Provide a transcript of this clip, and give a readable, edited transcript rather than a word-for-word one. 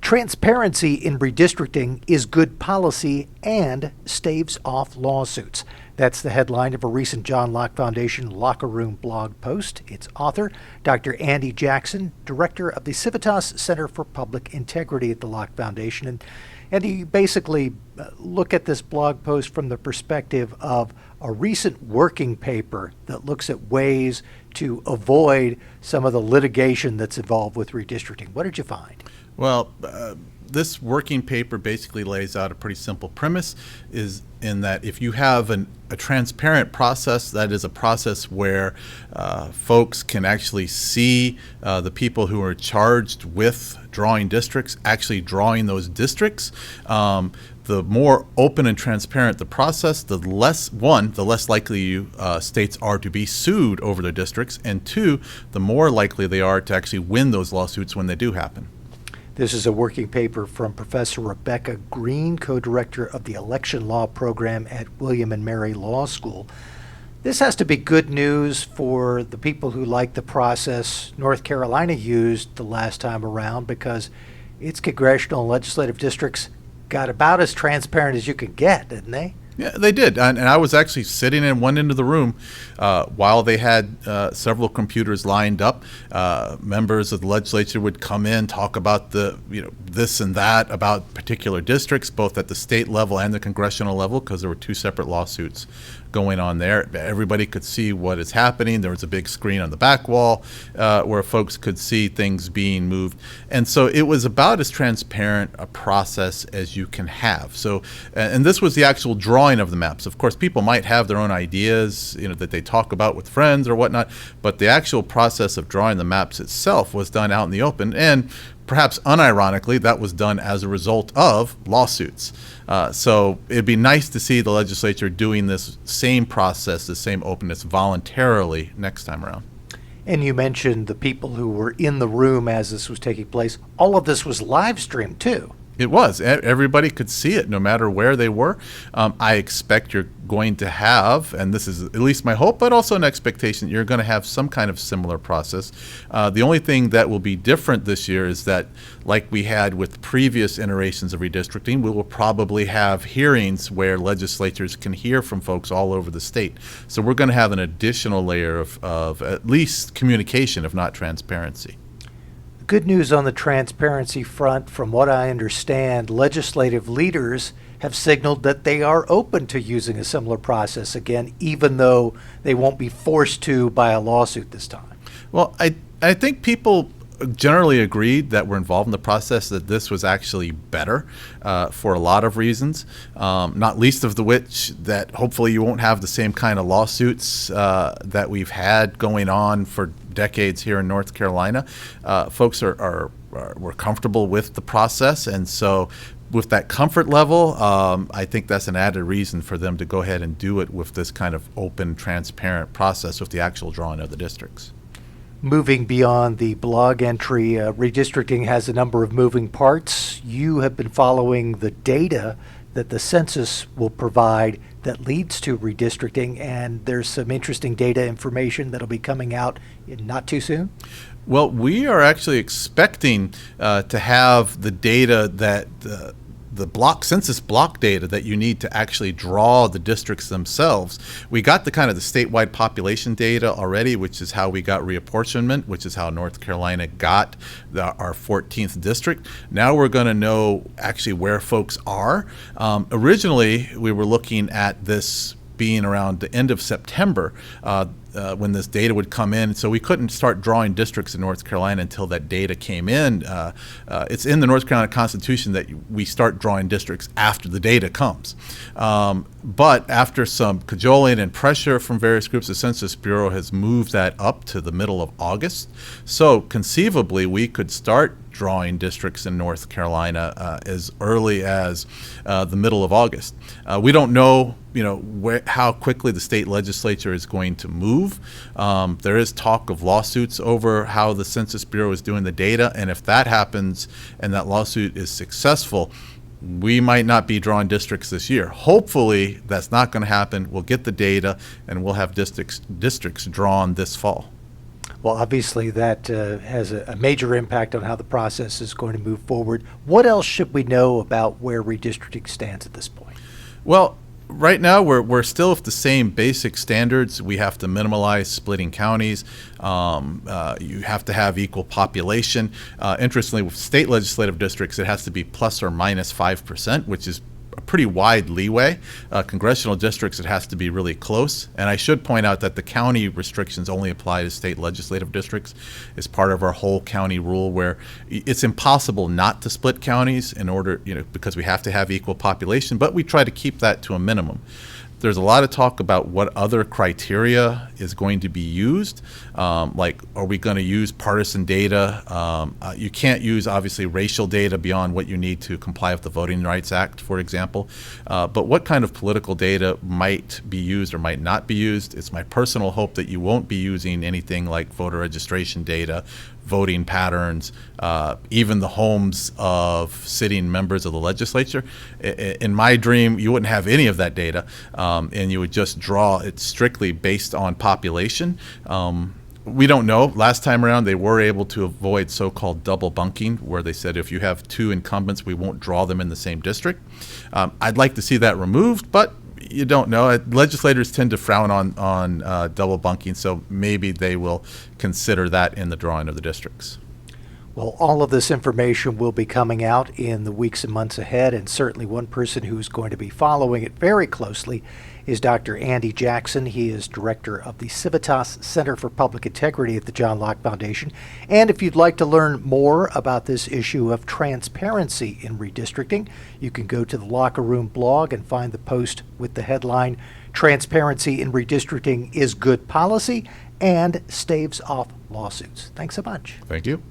Transparency in redistricting is good policy and staves off lawsuits. That's the headline of a recent John Locke Foundation Locker Room blog post. Its author, Dr. Andy Jackson, director of the Civitas Center for Public Integrity at the Locke Foundation. And you basically look at this blog post from the perspective of a recent working paper that looks at ways to avoid some of the litigation that's involved with redistricting. What did you find? Well, this working paper basically lays out a pretty simple premise, is in that if you have a transparent process, that is a process where folks can actually see the people who are charged with drawing districts actually drawing those districts. The more open and transparent the process, the less likely states are to be sued over their districts, and two, the more likely they are to actually win those lawsuits when they do happen. This is a working paper from Professor Rebecca Green, co-director of the Election Law Program at William and Mary Law School. This has to be good news for the people who like the process North Carolina used the last time around, because its congressional and legislative districts got about as transparent as you could get, didn't they? Yeah, they did. And I was actually sitting in one end of the room while they had several computers lined up. Members of the legislature would come in, talk about this and that about particular districts, both at the state level and the congressional level, because there were two separate lawsuits going on there. Everybody could see what is happening. There was a big screen on the back wall where folks could see things being moved. And so it was about as transparent a process as you can have. So, and this was the actual drawing of the maps. Of course, people might have their own ideas, that they talk about with friends or whatnot, but the actual process of drawing the maps itself was done out in the open, and perhaps unironically, that was done as a result of lawsuits. So it'd be nice to see the legislature doing this same process, the same openness voluntarily next time around. And you mentioned the people who were in the room as this was taking place. All of this was live streamed too. It was. Everybody could see it no matter where they were. I expect you're going to have, and this is at least my hope, but also an expectation, you're going to have some kind of similar process. The only thing that will be different this year is that, like we had with previous iterations of redistricting, we will probably have hearings where legislatures can hear from folks all over the state. So we're going to have an additional layer of at least communication, if not transparency. Good news on the transparency front. From what I understand, legislative leaders have signaled that they are open to using a similar process again, even though they won't be forced to by a lawsuit this time. Well, I think people generally agreed that were involved in the process that this was actually better for a lot of reasons, not least of the which that hopefully you won't have the same kind of lawsuits that we've had going on for decades here in North Carolina. Folks were comfortable with the process, and so with that comfort level, I think that's an added reason for them to go ahead and do it with this kind of open, transparent process with the actual drawing of the districts. Moving beyond the blog entry, redistricting has a number of moving parts. You have been following the data that the census will provide that leads to redistricting, and there's some interesting data information that'll be coming out in not too soon. Well, we are actually expecting to have the data that the census block data that you need to actually draw the districts themselves. We got the statewide population data already, which is how we got reapportionment, which is how North Carolina got our 14th district. Now we're going to know actually where folks are. Originally, we were looking at this being around the end of September when this data would come in. So we couldn't start drawing districts in North Carolina until that data came in. It's in the North Carolina Constitution that we start drawing districts after the data comes. But after some cajoling and pressure from various groups, the Census Bureau has moved that up to the middle of August. So conceivably, we could start drawing districts in North Carolina as early as the middle of August. We don't know, how quickly the state legislature is going to move. There is talk of lawsuits over how the Census Bureau is doing the data, and if that happens and that lawsuit is successful, we might not be drawing districts this year. Hopefully, that's not going to happen. We'll get the data, and we'll have districts drawn this fall. Well, obviously, that has a major impact on how the process is going to move forward. What else should we know about where redistricting stands at this point? Well, right now we're still with the same basic standards. We have to minimize splitting counties. You have to have equal population. Interestingly, with state legislative districts, it has to be plus or minus 5%, which is a pretty wide leeway. Congressional districts, it has to be really close. And I should point out that the county restrictions only apply to state legislative districts as part of our whole county rule, where it's impossible not to split counties in order, because we have to have equal population, but we try to keep that to a minimum. There's a lot of talk about what other criteria is going to be used. Like, are we going to use partisan data? You can't use, obviously, racial data beyond what you need to comply with the Voting Rights Act, for example. But what kind of political data might be used or might not be used? It's my personal hope that you won't be using anything like voter registration data, voting patterns, even the homes of sitting members of the legislature. In my dream, you wouldn't have any of that data, and you would just draw it strictly based on population. We don't know. Last time around, they were able to avoid so-called double bunking, where they said if you have two incumbents, we won't draw them in the same district. I'd like to see that removed, but you don't know. Legislators tend to frown on double bunking, so maybe they will consider that in the drawing of the districts. Well, all of this information will be coming out in the weeks and months ahead, and certainly one person who's going to be following it very closely is Dr. Andy Jackson. He is director of the Civitas Center for Public Integrity at the John Locke Foundation. And if you'd like to learn more about this issue of transparency in redistricting, you can go to the Locker Room blog and find the post with the headline, "Transparency in Redistricting is Good Policy and Staves Off Lawsuits." Thanks a bunch. Thank you.